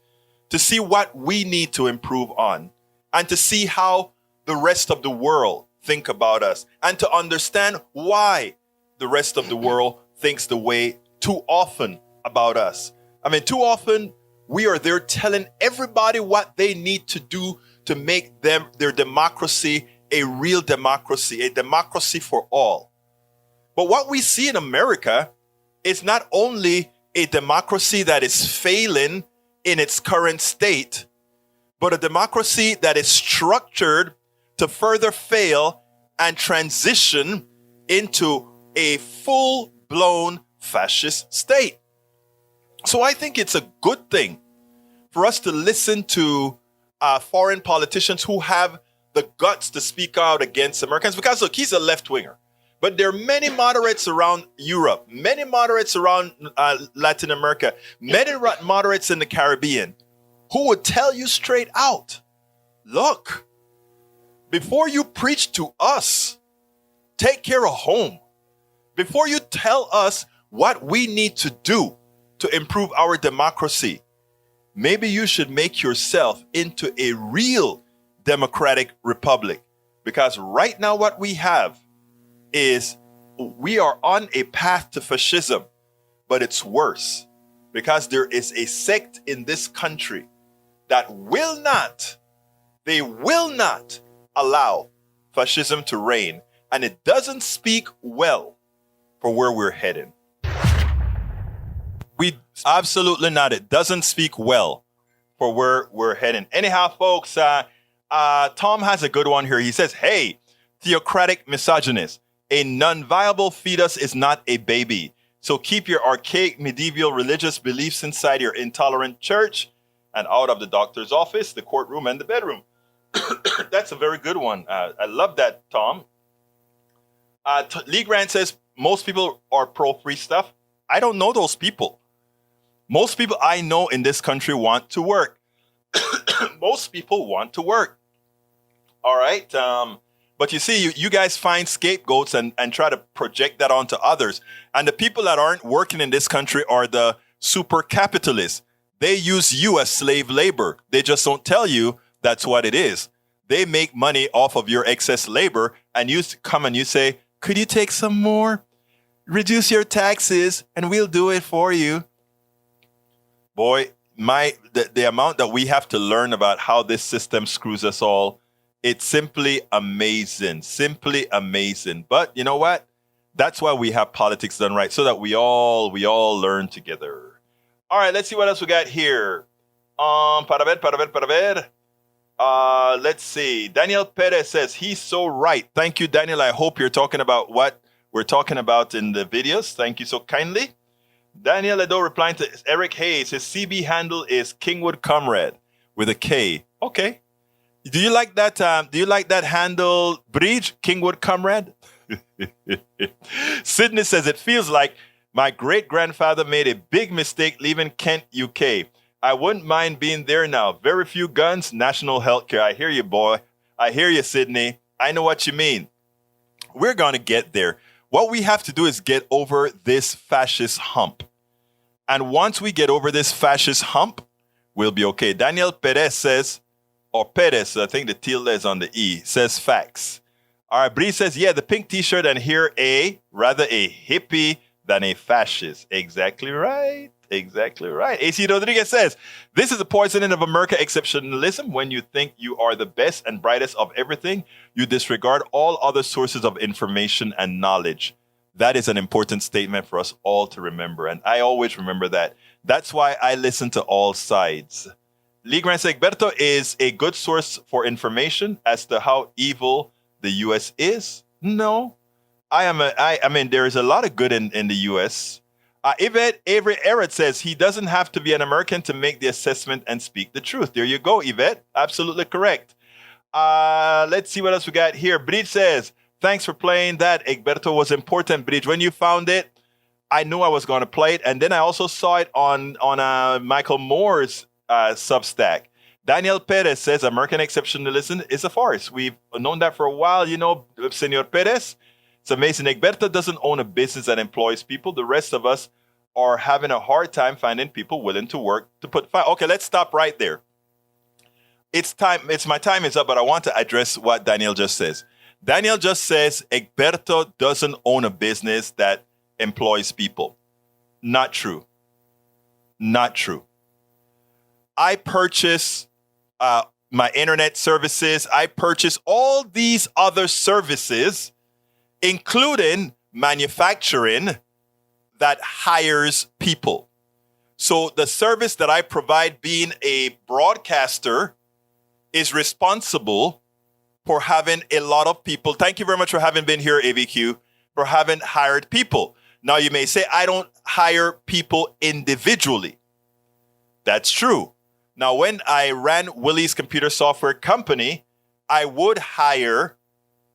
to see what we need to improve on, and to see how the rest of the world think about us, and to understand why the rest of the world thinks the way too often about us. I mean, too often we are there telling everybody what they need to do to make their democracy a real democracy, a democracy for all. But what we see in America is not only a democracy that is failing in its current state, but a democracy that is structured to further fail and transition into a full-blown fascist state. So I think it's a good thing for us to listen to foreign politicians who have the guts to speak out against Americans, because look, he's a left-winger. But there are many moderates around Europe, many moderates around Latin America, many moderates in the Caribbean who would tell you straight out, look, before you preach to us, take care of home. Before you tell us what we need to do to improve our democracy, maybe you should make yourself into a real democratic republic. Because right now what we have is we are on a path to fascism, but it's worse because there is a sect in this country that they will not allow fascism to reign, and it doesn't speak well for where we're heading. Absolutely not. It doesn't speak well for where we're heading. Anyhow, folks, Tom has a good one here. He says, hey, theocratic misogynist, a non-viable fetus is not a baby. So keep your archaic medieval religious beliefs inside your intolerant church and out of the doctor's office, the courtroom, and the bedroom. That's a very good one. I love that, Tom. Lee Grant says, most people are pro-free stuff. I don't know those people. Most people I know in this country want to work. Most people want to work. All right. But you see, you guys find scapegoats and try to project that onto others. And the people that aren't working in this country are the super capitalists. They use you as slave labor. They just don't tell you that's what it is. They make money off of your excess labor, and you come and you say, could you take some more? Reduce your taxes and we'll do it for you. Boy, the amount that we have to learn about how this system screws us all, it's simply amazing, simply amazing. But you know what? That's why we have politics done right, so that we all learn together. All right, let's see what else we got here. Para ver. Let's see. Daniel Perez says, he's so right. Thank you, Daniel. I hope you're talking about what we're talking about in the videos. Thank you so kindly. Daniel Edo replying to Eric Hayes, his CB handle is Kingwood Comrade with a K. Okay. Do you like that? Do you like that handle, Bridge, Kingwood Comrade? Sydney says, it feels like my great-grandfather made a big mistake leaving Kent, UK. I wouldn't mind being there now. Very few guns, national health care. I hear you, boy. I hear you, Sydney. I know what you mean. We're going to get there. What we have to do is get over this fascist hump. And once we get over this fascist hump, we'll be okay. Daniel Perez says, or Perez, I think the tilde is on the E, says facts. All right, Bree says, yeah, the pink t-shirt and here rather a hippie than a fascist. Exactly right. Exactly right. AC Rodriguez says, this is the poisoning of America exceptionalism. When you think you are the best and brightest of everything, you disregard all other sources of information and knowledge. That is an important statement for us all to remember. And I always remember that. That's why I listen to all sides. Lee Grant says, Egberto is a good source for information as to how evil the U.S. is. No, I mean, there is a lot of good in the U.S. Yvette Avery Errett says he doesn't have to be an American to make the assessment and speak the truth. There you go, Yvette. Absolutely correct. Let's see what else we got here. Bridge says, thanks for playing that. Egberto was important, Bridge. When you found it, I knew I was going to play it. And then I also saw it on Michael Moore's Substack. Daniel Perez says American exceptionalism is a farce. We've known that for a while, you know, Senor Perez. It's amazing. Egberto doesn't own a business that employs people. The rest of us are having a hard time finding people willing to work to put fire. Okay, let's stop right there. It's time. My time is up, but I want to address what Daniel just says. Daniel just says Egberto doesn't own a business that employs people. Not true. Not true. I purchase my internet services. I purchase all these other services, including manufacturing that hires people. So the service that I provide, being a broadcaster, is responsible for having a lot of people. Thank you very much for having been here, AVQ, for having hired people. Now you may say, I don't hire people individually. That's true. Now, when I ran Willie's Computer Software Company, I would hire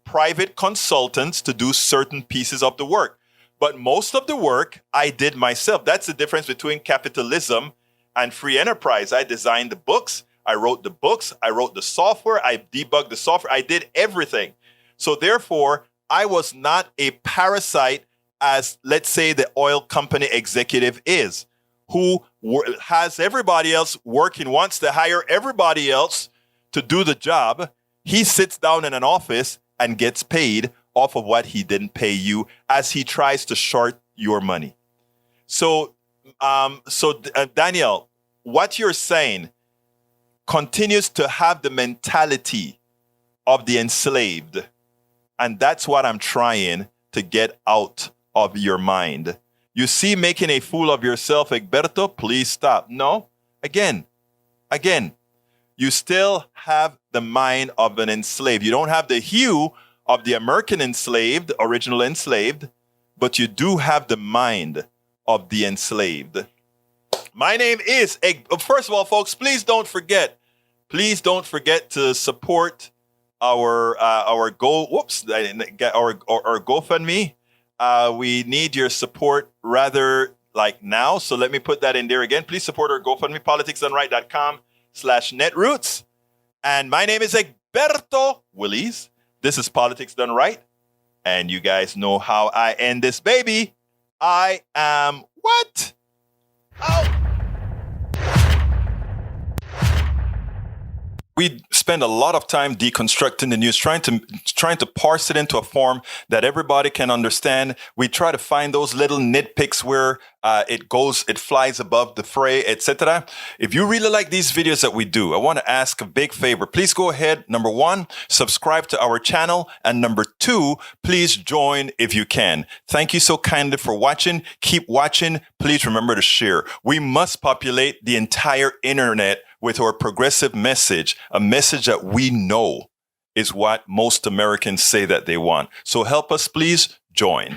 private consultants to do certain pieces of the work. But most of the work I did myself. That's the difference between capitalism and free enterprise. I designed the books. I wrote the books. I wrote the software. I debugged the software. I did everything. So therefore, I was not a parasite as, let's say, the oil company executive is, who has everybody else working, wants to hire everybody else to do the job. He sits down in an office and gets paid off of what he didn't pay you as he tries to short your money. So Daniel, what you're saying continues to have the mentality of the enslaved. And that's what I'm trying to get out of your mind. You see, making a fool of yourself, Egberto, please stop. No, again, you still have the mind of an enslaved. You don't have the hue of the American enslaved, original enslaved, but you do have the mind of the enslaved. My name is first of all, folks, please don't forget to support our GoFundMe. We need your support rather like now. So let me put that in there again. Please support our GoFundMe, politicsdoneright.com/netroots. And my name is Egberto Willies. This is Politics Done Right. And you guys know how I end this baby. I am what? Oh. We spend a lot of time deconstructing the news, trying to parse it into a form that everybody can understand. We try to find those little nitpicks where it flies above the fray, etc. If you really like these videos that we do, I want to ask a big favor. Please go ahead. Number 1, subscribe to our channel. And number 2, please join if you can. Thank you so kindly for watching. Keep watching. Please remember to share. We must populate the entire internet with our progressive message, a message that we know is what most Americans say that they want. So help us, please join.